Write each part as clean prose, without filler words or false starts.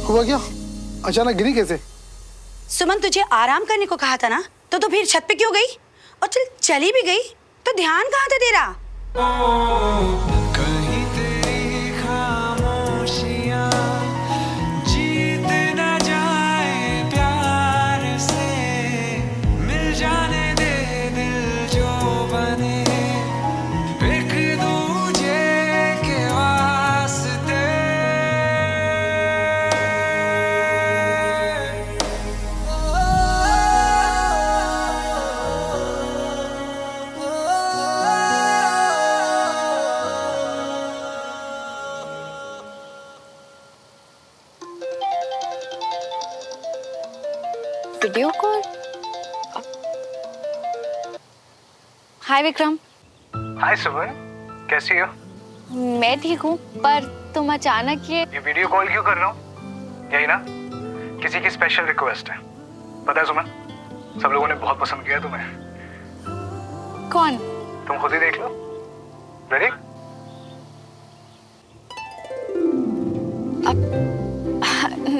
हुआ क्या? अचानक गिरी कैसे? सुमन, तुझे आराम करने को कहा था ना, तो फिर छत पे क्यों गई? और चली भी गई तो ध्यान कहाँ था तेरा? कहीं तेरी खामोशियां जीत न जाए प्यार से, मिल जाने दे दिल जो बने एक दूजे के वास्ते। Video call. Hi Vikram. Hi Suman, कैसी हो? मैं ठीक हूँ, पर तुम अचानक ये वीडियो कॉल क्यों कर रहा हूँ? यही ना, किसी की स्पेशल रिक्वेस्ट है। पता है सुमन, सब लोगों ने बहुत पसंद किया तुम्हें। कौन? तुम खुद ही देख लो। रेडी?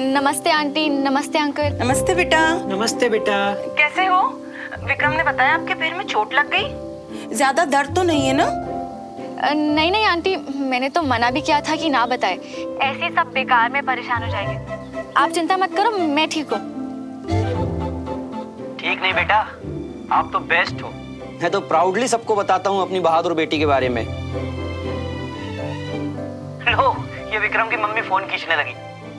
नमस्ते आंटी, नमस्ते अंकल। नमस्ते बेटा। नमस्ते बेटा। कैसे हो? विक्रम ने बताया आपके पैर में चोट लग गई। ज्यादा दर्द तो नहीं है ना? नहीं नहीं आंटी, मैंने तो मना भी किया था कि ना बताए, ऐसे सब बेकार में परेशान हो जाएंगे। आप चिंता मत करो, मैं ठीक हूँ। ठीक नहीं बेटा, आप तो बेस्ट हो। मैं तो प्राउडली सबको बताता हूँ अपनी बहादुर बेटी के बारे में। लो, ये विक्रम की मम्मी फोन खींचने लगी।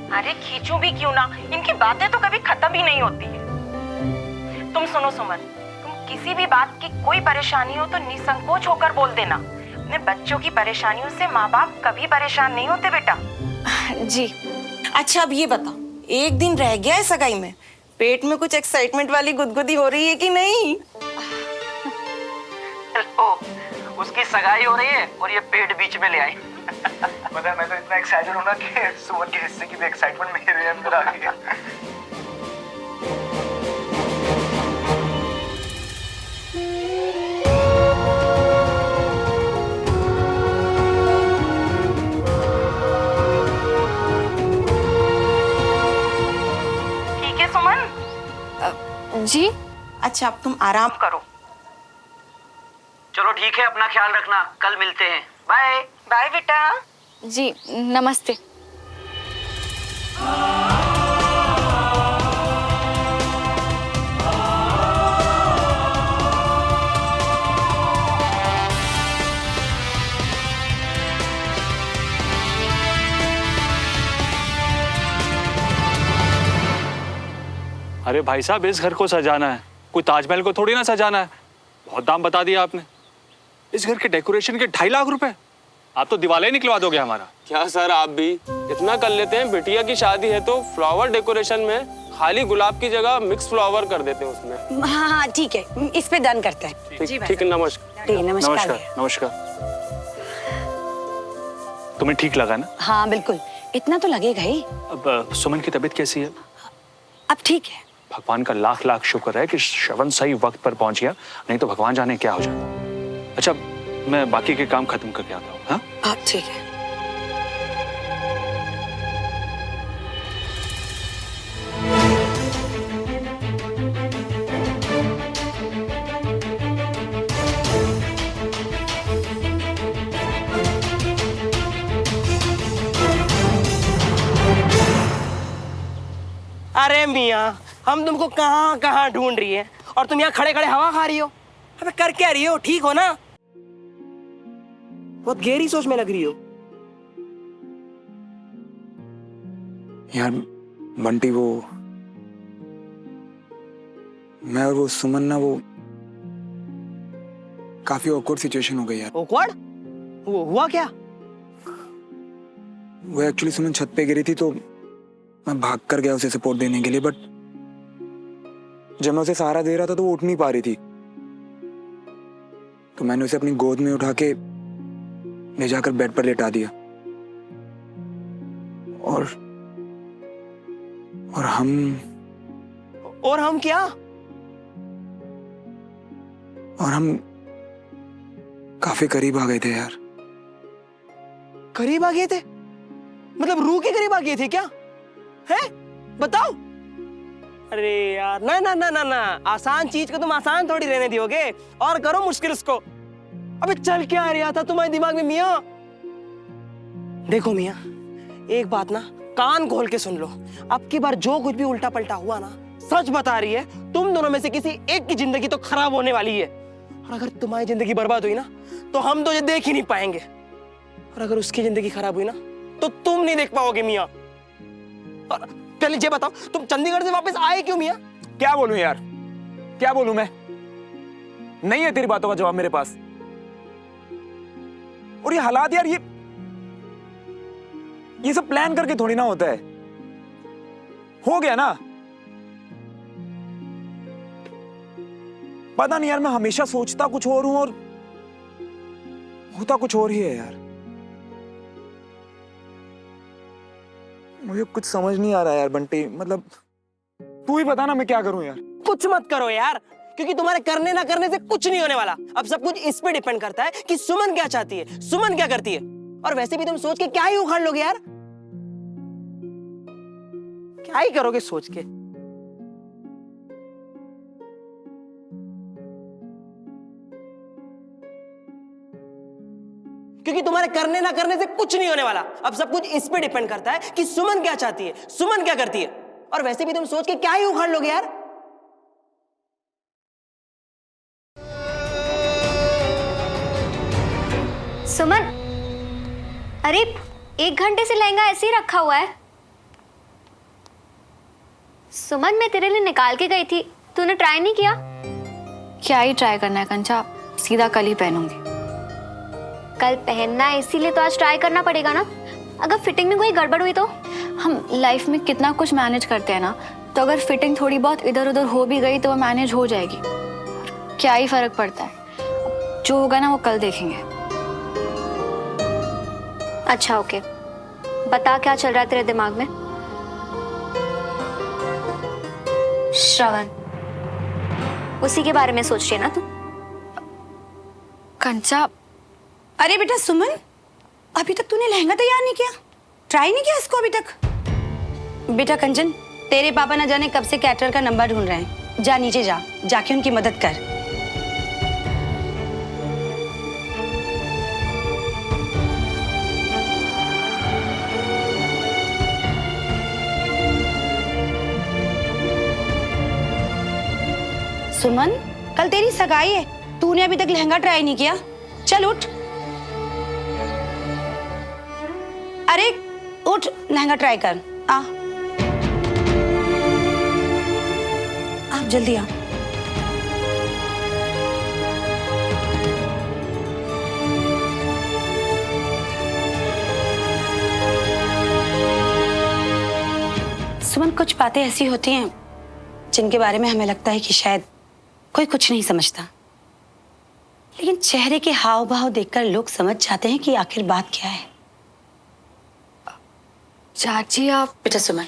अरे खींचूं भी क्यों ना, इनकी बातें तो कभी खत्म ही नहीं होती है। तुम सुनो सुमन, तुम किसी भी बात की कोई परेशानी हो तो निसंकोच होकर बोल देना। अपने बच्चों की परेशानियों से माँ बाप कभी परेशान नहीं होते बेटा। जी। अच्छा अब ये बता, एक दिन रह गया है सगाई में, पेट में कुछ एक्साइटमेंट वाली गुदगुदी हो रही है कि नहीं? लो, उसकी सगाई हो रही है और ये पेट बीच में ले आई। पता है, मैं तो इतना एक्साइटेड हूँ ना कि सुमन के हिस्से की भी एक्साइटमेंट मेरे अंदर आ गई है। ठीक है सुमन? जी। अच्छा अब तुम आराम करो। चलो ठीक है, अपना ख्याल रखना, कल मिलते हैं। बाय। बाय बेटा। जी नमस्ते। अरे भाई साहब, इस घर को सजाना है, कोई ताजमहल को थोड़ी ना सजाना है। बहुत दाम बता दिया आपने। इस घर के डेकोरेशन के 2.5 लाख रुपए, आप तो दिवाला ही निकलवा दोगे हमारा। क्या सर, आप भी इतना कर लेते हैं? बिटिया की शादी है तो फ्लावर डेकोरेशन में खाली गुलाब की जगह मिक्स फ्लावर कर देते हैं उसमें। हाँ हाँ ठीक है, इस पे डन करते हैं। ठीक ठीक, नमस्कार। ठीक, नमस्कार। नमस्कार नमस्कार। तुम्हें ठीक लगा ना? हाँ बिल्कुल, इतना तो लगेगा ही। अब सुमन की तबीयत कैसी है? अब ठीक है। भगवान का लाख लाख शुक्र है कि श्रवण सही वक्त पर पहुंच गया, नहीं तो भगवान जाने क्या हो जाता। अच्छा, मैं बाकी के काम खत्म करके आता हूँ। हाँ आप ठीक है। अरे मियाँ, हम तुमको कहाँ कहाँ ढूंढ रही है और तुम यहाँ खड़े खड़े हवा खा रही हो। अबे कर क्या रही हो? ठीक हो ना? बहुत गहरी सोच में लग रही हो। यार बंटी, वो मैं और वो सुमन ना, वो काफी ऑकवर्ड सिचुएशन हो गई यार। ऑकवर्ड? वो हुआ क्या? वो एक्चुअली सुमन छत पे गिरी थी तो मैं भाग कर गया उसे सपोर्ट देने के लिए, बट जब मैं उसे सहारा दे रहा था तो वो उठ नहीं पा रही थी। तो मैंने उसे अपनी गोद में उठा के ले जाकर बेड पर लेटा दिया और हम क्या? और हम काफी करीब आ गए थे यार। करीब आ गए थे? मतलब रूह के करीब आ गए थे क्या? है? बताओ। अरे यार ना ना ना ना ना, आसान चीज को तुम आसान थोड़ी रहने दियोगे और करो मुश्किल उसको। अबे चल क्या आ रहा था तुम्हारे दिमाग में मियाँ? देखो मियाँ, एक बात ना कान खोल के सुन लो, अब की बार जो कुछ भी उल्टा पलटा हुआ ना, सच बता रही है, तुम दोनों में से किसी एक की जिंदगी तो खराब होने वाली है। और अगर तुम्हारी जिंदगी बर्बाद हुई ना तो हम तो ये देख ही नहीं पाएंगे, और अगर उसकी जिंदगी खराब हुई ना तो तुम नहीं देख पाओगे मियाँ। और पहले ये बताओ, तुम चंडीगढ़ से वापस आए क्यों मियाँ? क्या बोलूं यार, क्या बोलूं मैं? नहीं है तेरी बातों का जवाब मेरे पास। और ये हालात यार, ये सब प्लान करके थोड़ी ना होता है। हो गया ना। पता नहीं यार, मैं हमेशा सोचता कुछ और हूं और होता कुछ और ही है यार। मुझे कुछ समझ नहीं आ रहा यार बंटी, मतलब तू ही बता ना मैं क्या करूं यार। कुछ मत करो यार, क्योंकि तुम्हारे करने ना करने से कुछ नहीं होने वाला। अब सब कुछ इस पे डिपेंड करता है कि सुमन क्या चाहती है, सुमन क्या करती है। और वैसे भी तुम सोच के क्या ही उखाड़ लोगे यार, क्या ही करोगे सोच के। क्योंकि तुम्हारे करने ना करने से कुछ नहीं होने वाला। अब सब कुछ इस पे डिपेंड करता है कि सुमन क्या चाहती है, सुमन क्या करती है। और वैसे भी तुम सोच के क्या ही उखाड़ लोगे यार। सुमन, अरे 1 घंटे से लहंगा ऐसे ही रखा हुआ है। सुमन, मैं तेरे लिए निकाल के गई थी, तूने ट्राई नहीं किया? क्या ही ट्राई करना है कंचा, सीधा कल ही पहनूंगी। कल पहनना है इसीलिए तो आज ट्राई करना पड़ेगा ना। अगर फिटिंग में कोई गड़बड़ हुई तो? हम लाइफ में कितना कुछ मैनेज करते हैं ना, तो अगर फिटिंग थोड़ी बहुत इधर उधर हो भी गई तो वो मैनेज हो जाएगी। क्या ही फर्क पड़ता है, जो होगा ना वो कल देखेंगे। अच्छा ओके, बता क्या चल रहा है तेरे दिमाग में? श्रवण, उसी के बारे में सोच रही है ना तू? कंचा, अरे बेटा सुमन, अभी तक तूने लहंगा तैयार नहीं किया, ट्राई नहीं किया इसको अभी तक? बेटा कंचन, तेरे पापा न जाने कब से कैटरर का नंबर ढूंढ रहे हैं। जा नीचे जा, जाके उनकी मदद कर। सुमन, कल तेरी सगाई है, तूने अभी तक लहंगा ट्राई नहीं किया। चल उठ, अरे उठ, लहंगा ट्राई कर। आ आप जल्दी आ। सुमन, कुछ बातें ऐसी होती हैं जिनके बारे में हमें लगता है कि शायद कोई कुछ नहीं समझता, लेकिन चेहरे के हाव भाव देखकर लोग समझ जाते हैं कि आखिर बात क्या है। चाची आप। बेटा सुमन,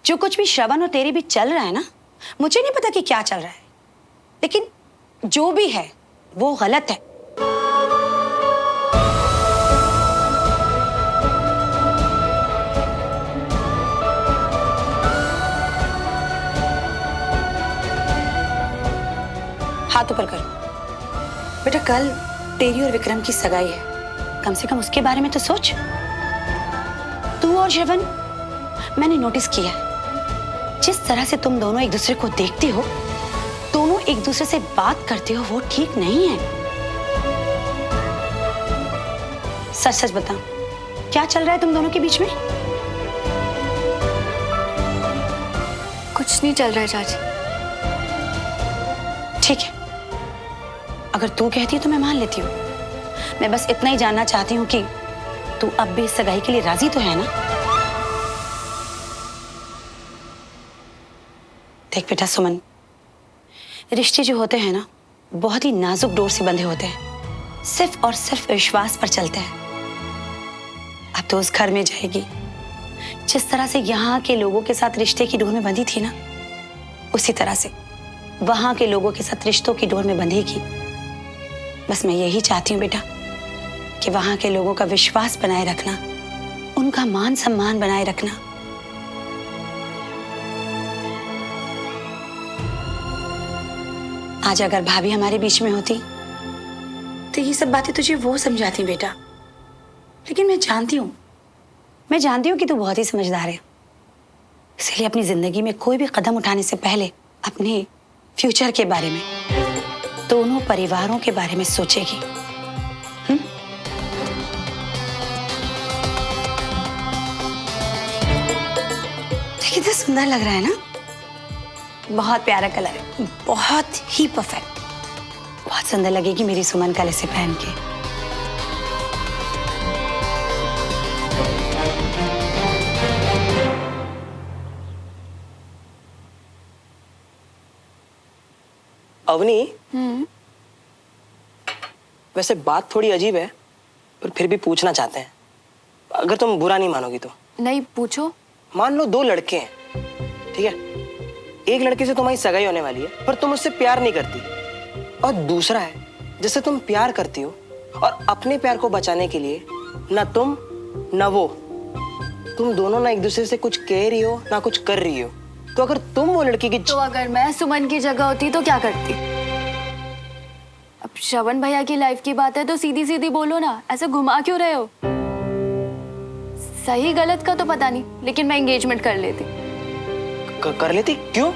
जो कुछ भी श्रवण और तेरे बीच चल रहा है ना, मुझे नहीं पता कि क्या चल रहा है, लेकिन जो भी है वो गलत है। हाथ ऊपर कर। बेटा कल तेरी और विक्रम की सगाई है, कम से कम उसके बारे में तो सोच। तू और श्रवण, मैंने नोटिस किया है, जिस तरह से तुम दोनों एक दूसरे को देखते हो, दोनों एक दूसरे से बात करते हो, वो ठीक नहीं है। सच सच बता, क्या चल रहा है तुम दोनों के बीच में? कुछ नहीं चल रहा है चाची। ठीक है, अगर तू कहती है तो मैं मान लेती हूँ। मैं बस इतना ही जानना चाहती हूँ कि तू अब भी इस सगाई के लिए राजी तो है ना? देख बेटा सुमन, रिश्ते जो होते हैं ना, बहुत ही नाजुक डोर से बंधे होते हैं, सिर्फ और सिर्फ विश्वास पर चलते हैं। अब तो उस घर में जाएगी, जिस तरह से यहाँ के लोगों के साथ रिश्ते की डोर में बंधी थी ना, उसी तरह से वहां के लोगों के साथ रिश्तों की डोर में बंधेगी। बस मैं यही चाहती हूँ बेटा कि वहां के लोगों का विश्वास बनाए रखना, उनका मान सम्मान बनाए रखना, आज अगर भाभी हमारे बीच में होती तो ये सब बातें तुझे वो समझाती बेटा। लेकिन मैं जानती हूँ कि तू बहुत ही समझदार है, इसलिए अपनी जिंदगी में कोई भी कदम उठाने से पहले अपने फ्यूचर के बारे में, दोनों परिवारों के बारे में सोचेगी। कितना सुंदर लग रहा है ना, बहुत प्यारा कलर है, बहुत ही परफेक्ट। बहुत सुंदर लगेगी मेरी सुमन कल इसे पहन के। अवनी, वैसे बात थोड़ी अजीब है, पर फिर भी पूछना चाहते हैं, अगर तुम बुरा नहीं मानोगी तो। नहीं, पूछो। मान लो 2 लड़के हैं, ठीक है? एक लड़के से तुम्हारी सगाई होने वाली है, पर तुम उससे प्यार नहीं करती, और दूसरा है जिससे तुम प्यार करती हो, और अपने प्यार को बचाने के लिए ना तुम ना वो, तुम दोनों ना एक दूसरे से कुछ कह रही हो ना कुछ कर रही हो। तो अगर तुम वो लड़की की तो अगर मैं सुमन की जगह होती तो क्या करती? अब श्रवण भैया की लाइफ की बात है तो सीधी सीधी बोलो ना, ऐसे घुमा क्यों रहे हो? सही गलत का तो पता नहीं, लेकिन मैं एंगेजमेंट कर लेती। कर लेती? क्यों?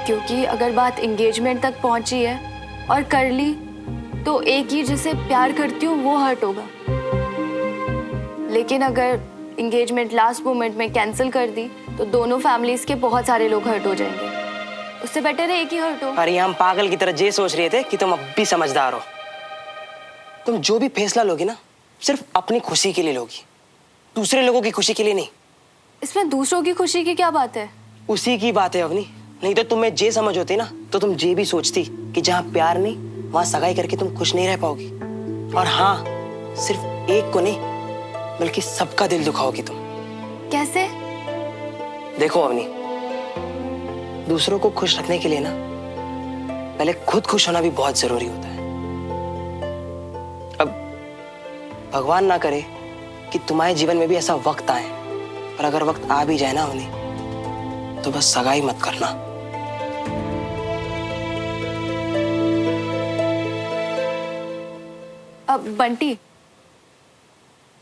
क्योंकि अगर बात एंगेजमेंट तक पहुंची है और कर ली तो एक ही जिसे प्यार करती हूँ वो हर्ट होगा, लेकिन अगर एंगेजमेंट लास्ट मोमेंट में कैंसिल कर दी तो दोनों फैमिलीज के बहुत सारे लोग हर्ट हो जाएंगे। उससे बेटर है एक ही हर्ट हो। अरे हम पागल की तरह ये सोच रहे थे कि तुम अब भी समझदार हो। तुम जो भी फैसला लोगी ना, सिर्फ अपनी खुशी के लिए लोगी, दूसरे लोगों की खुशी के लिए नहीं। इसमें दूसरों की खुशी की क्या बात है? उसी की बात है अवनी। नहीं तो तुम्हें जे समझ होती ना तो तुम जे भी सोचती कि जहाँ प्यार नहीं वहां सगाई करके तुम खुश नहीं रह पाओगी। और हाँ, सिर्फ एक को नहीं बल्कि सबका दिल दुखाओगी तुम। कैसे? देखो अवनी, दूसरों को खुश रखने के लिए ना पहले खुद खुश होना भी बहुत जरूरी होता है। अब भगवान ना करे कि तुम्हारे जीवन में भी ऐसा वक्त आए, और अगर वक्त आ भी जाए ना अवनी, तो बस सगाई मत करना। अब बंटी,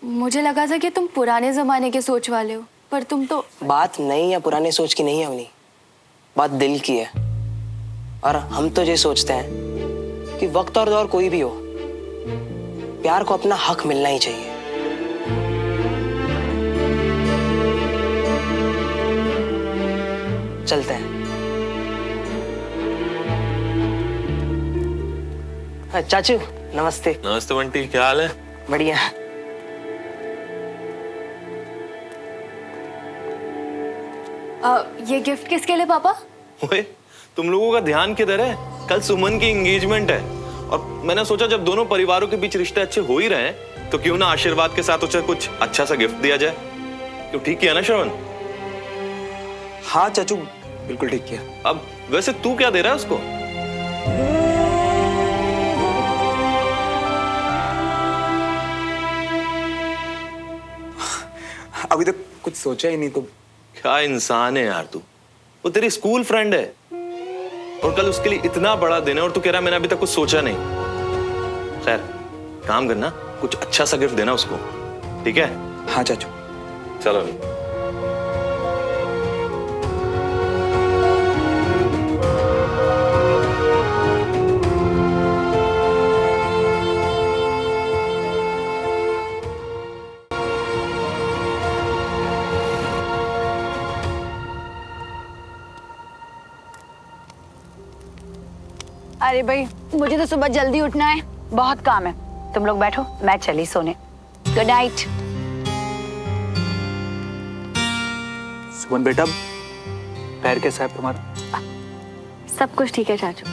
मुझे लगा था कि तुम पुराने जमाने के सोच वाले हो, पर तुम तो। बात नई या पुराने सोच की नहीं है अवनी, बात दिल की है। और हम तो ये सोचते हैं कि वक्त और दौर कोई भी हो, प्यार को अपना हक मिलना ही चाहिए। चलते हैं। चाचू नमस्ते। नमस्ते बंटी, क्या हाल है? बढ़िया। ये गिफ्ट किसके लिए पापा? ओए, तुम लोगों का ध्यान किधर है? कल सुमन की एंगेजमेंट है और मैंने सोचा जब दोनों परिवारों के बीच रिश्ते अच्छे हो ही रहे हैं तो क्यों ना आशीर्वाद के साथ उसे कुछ अच्छा सा गिफ्ट दिया जाए। क्यों, ठीक किया ना श्रवण? हाँ चाचू, बिल्कुल ठीक किया। अब वैसे तू क्या दे रहा है उसको? अभी तक कुछ सोचा ही नहीं। तो क्या इंसान है यार तू। वो तेरी स्कूल फ्रेंड है और कल उसके लिए इतना बड़ा दिन है और तू कह रहा मैंने अभी तक कुछ सोचा नहीं। खैर, काम करना, कुछ अच्छा सा गिफ्ट देना उसको, ठीक है? हाँ चाचू। चलो। अरे भाई, मुझे तो सुबह जल्दी उठना है, बहुत काम है। तुम लोग बैठो, मैं चली सोने। Good night. सुमन बेटा, पैर कैसा है तुम्हारा? सब कुछ ठीक है चाचू।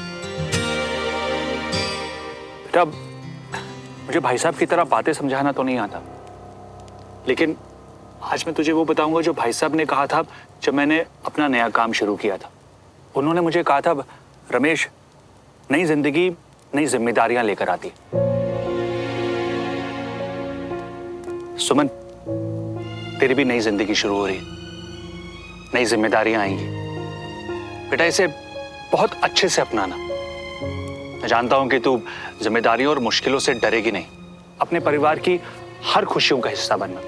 बेटा, मुझे भाई साहब की तरह बातें समझाना तो नहीं आता, लेकिन आज मैं तुझे वो बताऊंगा जो भाई साहब ने कहा था जब मैंने अपना नया काम शुरू किया था। उन्होंने मुझे कहा था, रमेश, नई जिंदगी नई जिम्मेदारियां लेकर आती है। सुमन, तेरी भी नई जिंदगी शुरू हो रही है, नई जिम्मेदारियां आएंगी। बेटा, इसे बहुत अच्छे से अपनाना। मैं जानता हूं कि तू जिम्मेदारियों और मुश्किलों से डरेगी नहीं। अपने परिवार की हर खुशियों का हिस्सा बनना।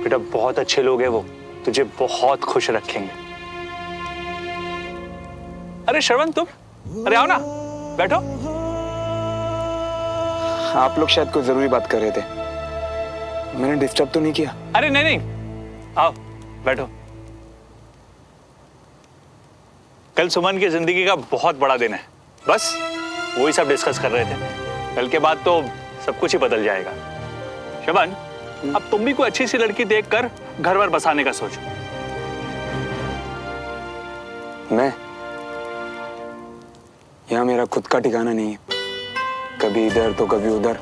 बेटा बहुत अच्छे लोग हैं वो, तुझे बहुत खुश रखेंगे। अरे श्रवण तुम, अरे आओ ना, बैठो। आप लोग शायद कोई जरूरी बात कर रहे थे, मैंने डिस्टर्ब तो नहीं किया? अरे नहीं नहीं, आओ बैठो। कल सुमन की जिंदगी का बहुत बड़ा दिन है, बस वही सब डिस्कस कर रहे थे। कल के बाद तो सब कुछ ही बदल जाएगा। शबन, अब तुम भी कोई अच्छी सी लड़की देखकर घर वर बसाने का सोचो। मैं यहाँ मेरा खुद का ठिकाना नहीं है, कभी इधर तो कभी उधर।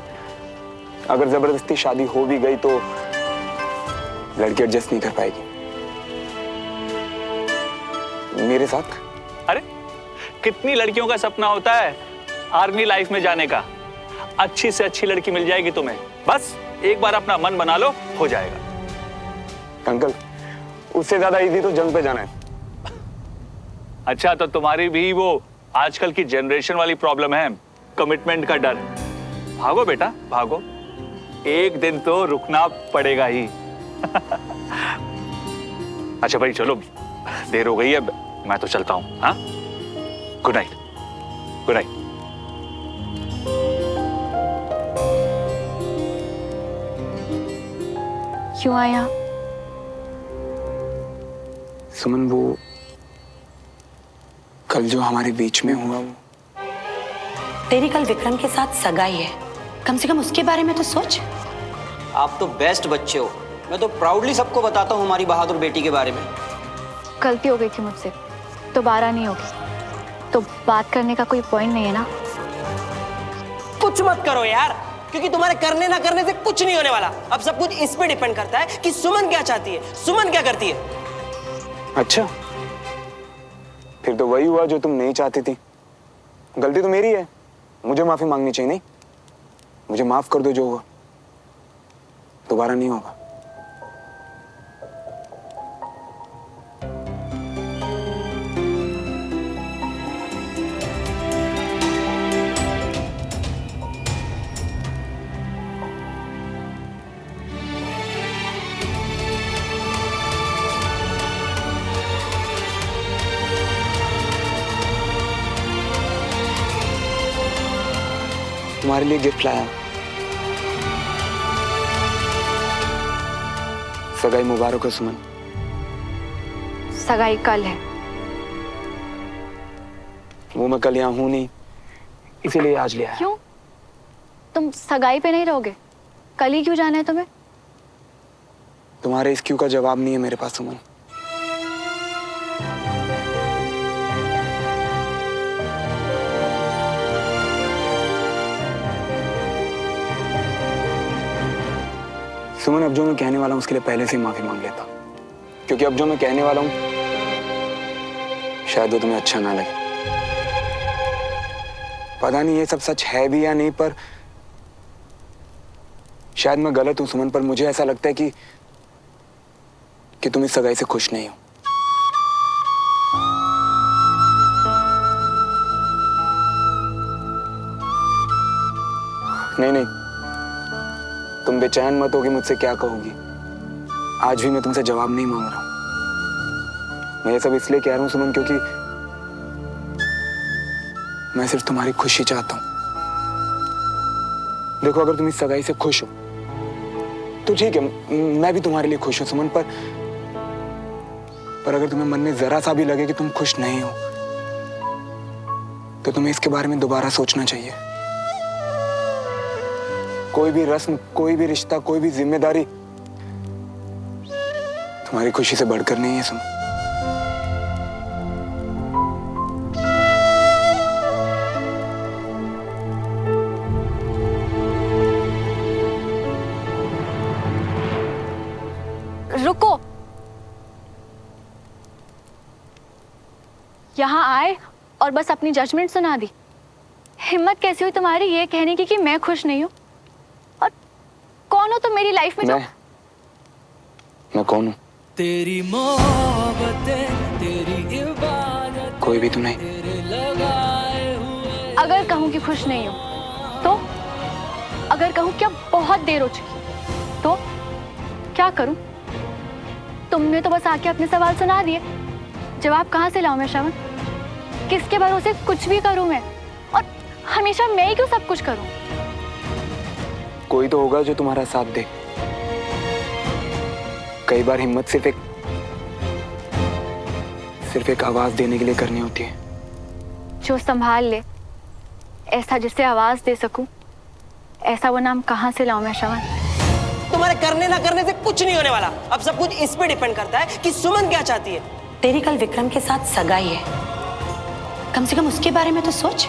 अगर जबरदस्ती शादी हो भी गई तो लड़की एडजस्ट नहीं कर पाएगी मेरे साथ। अरे कितनी लड़कियों का सपना होता है आर्मी लाइफ में जाने का। अच्छी से अच्छी लड़की मिल जाएगी तुम्हें, बस एक बार अपना मन बना लो, हो जाएगा। अंकल, उससे ज्यादा इजी तो जंग पे जाना है। अच्छा, तो तुम्हारी भी वो आजकल की जनरेशन वाली प्रॉब्लम है, कमिटमेंट का डर। भागो बेटा भागो, एक दिन तो रुकना पड़ेगा ही। अच्छा भाई चलो, देर हो गई है, मैं तो चलता हूँ। हाँ, गुड नाइट। Good night. क्यों आया? सुमन, वो कल जो हमारे बीच में हुआ, वो तेरी कल विक्रम के साथ सगाई है, कम से कम उसके बारे में तो सोच। आप तो बेस्ट बच्चे हो, मैं तो प्राउडली सबको बताता हूँ हमारी बहादुर बेटी के बारे में। गलती हो गई थी मुझसे, दोबारा नहीं होगी। तो बात करने का कोई पॉइंट नहीं है ना? कुछ मत करो यार, क्योंकि तुम्हारे करने ना करने से कुछ नहीं होने वाला। अब सब कुछ इस पे डिपेंड करता है कि सुमन क्या चाहती है, सुमन क्या करती है। अच्छा, फिर तो वही हुआ जो तुम नहीं चाहती थी। गलती तो मेरी है, मुझे माफी मांगनी चाहिए। नहीं, मुझे माफ कर दो, जो हुआ दोबारा नहीं होगा। तुम्हारे लिए गिफ्ट लाया। सगाई मुबारक हो सुमन। सगाई कल है। वो मैं कल यहाँ हूं नहीं, इसीलिए आज ले आया। क्यों? तुम सगाई पे नहीं रहोगे? कल ही क्यों जाना है तुम्हें? तुम्हारे इस क्यों का जवाब नहीं है मेरे पास सुमन। सुमन, अब जो मैं कहने वाला हूं उसके लिए पहले से ही माफी मांग लेता, क्योंकि अब जो मैं कहने वाला हूं शायद वो तुम्हें अच्छा ना लगे। पता नहीं ये सब सच है भी या नहीं, पर शायद मैं गलत हूं सुमन, पर मुझे ऐसा लगता है कि तुम इस सगाई से खुश नहीं हो। नहीं नहीं, तुम बेचैन मत हो कि मुझसे क्या कहोगी। आज भी मैं तुमसे जवाब नहीं मांग रहा हूं। मैं ये सब इसलिए कह रहा हूं सुमन, क्योंकि मैं सिर्फ तुम्हारी खुशी चाहता हूं। देखो, अगर तुम इस सगाई से खुश हो तो ठीक है, मैं भी तुम्हारे लिए खुश हूं सुमन, पर अगर तुम्हें मन में जरा सा भी लगे कि तुम खुश नहीं हो तो तुम्हें इसके बारे में दोबारा सोचना चाहिए। कोई भी रस्म, कोई भी रिश्ता, कोई भी जिम्मेदारी तुम्हारी खुशी से बढ़कर नहीं है सुमन। रुको, यहाँ आए और बस अपनी जजमेंट सुना दी। हिम्मत कैसी हुई तुम्हारी ये कहने की कि मैं खुश नहीं हूँ? और कौन हो तुम मेरी लाइफ में? मैं कौन हूँ? तेरी मोहब्बतें तेरी इबादत कोई भी तो नहीं। लगाए हुए अगर कहूँ कि खुश नहीं हूँ तो, अगर कहूँ कि अब बहुत देर हो चुकी तो क्या करूँ? तुमने तो बस आके अपने सवाल सुना दिए, जवाब कहाँ से लाऊं मैं श्रवण? किसके भरोसे कुछ भी करूं मैं? और हमेशा मैं ही क्यों सब कुछ करूं? कोई तो होगा जो तुम्हारा साथ दे। कई बार हिम्मत सिर्फ एक आवाज देने के लिए करनी होती है। जो संभाल ले, ऐसा जिससे आवाज दे सकूं, ऐसा वो नाम कहाँ से लाऊं मैं श्रवण? तुम्हारे करने ना करने से कुछ नहीं होने वाला। अब सब कुछ इस पे डिपेंड करता है कि सुमन क्या चाहती है। तेरी कल विक्रम के साथ सगाई है, कम से कम उसके बारे में तो सोच।